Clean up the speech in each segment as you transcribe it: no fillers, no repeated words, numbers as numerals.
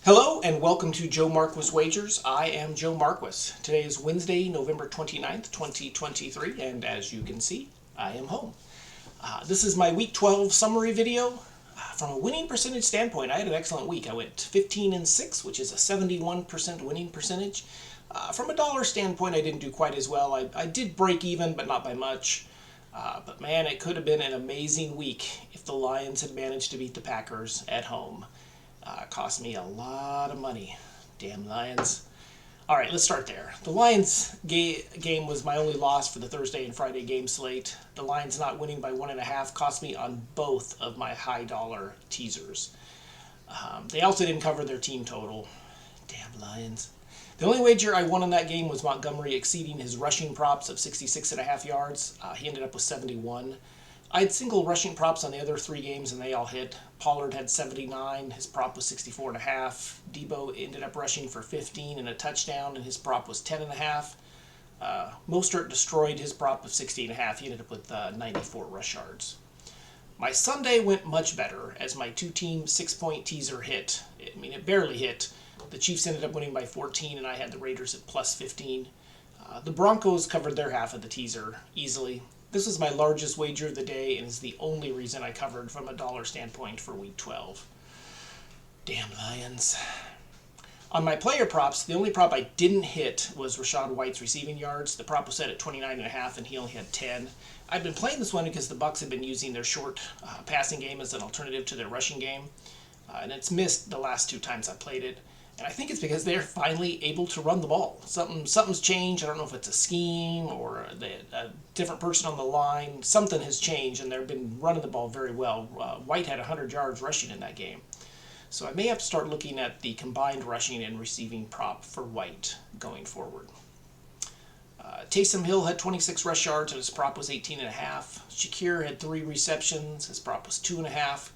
Hello and welcome to Joe Marquis Wagers. I am Joe Marquis. Today is Wednesday, November 29th, 2023, and as you can see, I am home. This is my Week 12 summary video. From a winning percentage standpoint, I had an excellent week. I went 15-6, which is a 71% winning percentage. From a dollar standpoint, I didn't do quite as well. I did break even, but not by much. But man, it could have been an amazing week if the Lions had managed to beat the Packers at home. Cost me a lot of money. Damn Lions. All right, let's start there. The Lions game was my only loss for the Thursday and Friday game slate. The Lions not winning by 1.5 cost me on both of my high dollar teasers. They also didn't cover their team total. Damn Lions. The only wager I won in that game was Montgomery exceeding his rushing props of 66.5 yards. He ended up with 71. I had single rushing props on the other three games, and they all hit. Pollard had 79. His prop was 64.5. Debo ended up rushing for 15 and a touchdown, and his prop was 10.5. Mostert destroyed his prop of 60.5. He ended up with 94 rush yards. My Sunday went much better as my two-team 6-point teaser hit. I mean, it barely hit. The Chiefs ended up winning by 14, and I had the Raiders at plus 15. The Broncos covered their half of the teaser easily. This was my largest wager of the day and is the only reason I covered from a dollar standpoint for Week 12. Damn Lions. On my player props, the only prop I didn't hit was Rachaad White's receiving yards. The prop was set at 29.5 and he only had 10. I've been playing this one because the Bucs have been using their short passing game as an alternative to their rushing game. And it's missed the last two times I played it. And I think it's because they're finally able to run the ball. Something's changed. I don't know if it's a scheme or a different person on the line. Something has changed, and they've been running the ball very well. White had 100 yards rushing in that game. So I may have to start looking at the combined rushing and receiving prop for White going forward. Taysom Hill had 26 rush yards, and his prop was 18.5. Shakir had 3 receptions. His prop was 2.5.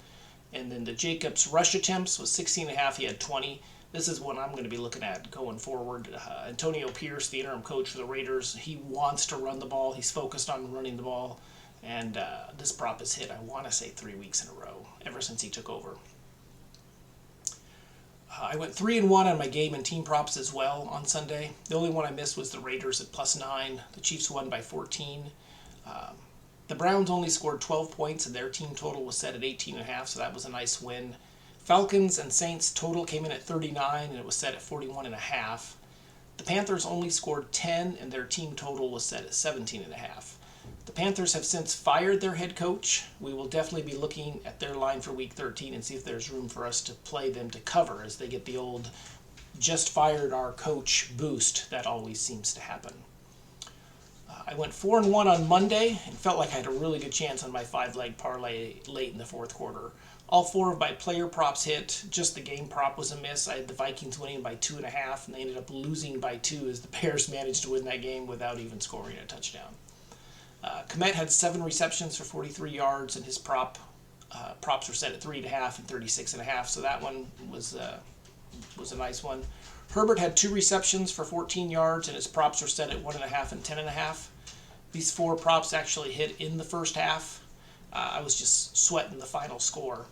And then the Jacobs rush attempts was 16.5. He had 20. This is what I'm going to be looking at going forward. Antonio Pierce, the interim coach for the Raiders, he wants to run the ball. He's focused on running the ball. And this prop has hit, I want to say, 3 weeks in a row, ever since he took over. I went 3-1 on my game and team props as well on Sunday. The only one I missed was the Raiders at plus 9. The Chiefs won by 14. The Browns only scored 12 points, and their team total was set at 18.5, so that was a nice win. Falcons and Saints total came in at 39, and it was set at 41.5. The Panthers only scored 10, and their team total was set at 17.5. The Panthers have since fired their head coach. We will definitely be looking at their line for Week 13 and see if there's room for us to play them to cover as they get the old just fired our coach boost that always seems to happen. I went 4-1 on Monday and felt like I had a really good chance on my 5-leg parlay late in the fourth quarter. All 4 of my player props hit. Just the game prop was a miss. I had the Vikings winning by 2.5, and they ended up losing by 2 as the Bears managed to win that game without even scoring a touchdown. Kmet had 7 receptions for 43 yards, and his props were set at 3.5 and 36.5, so that one was a nice one. Herbert had 2 receptions for 14 yards, and his props were set at 1.5 and 10.5. These 4 props actually hit in the first half. I was just sweating the final score.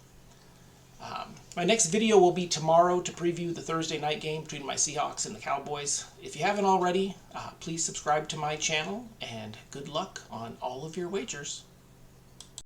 My next video will be tomorrow to preview the Thursday night game between my Seahawks and the Cowboys. If you haven't already, please subscribe to my channel, and good luck on all of your wagers.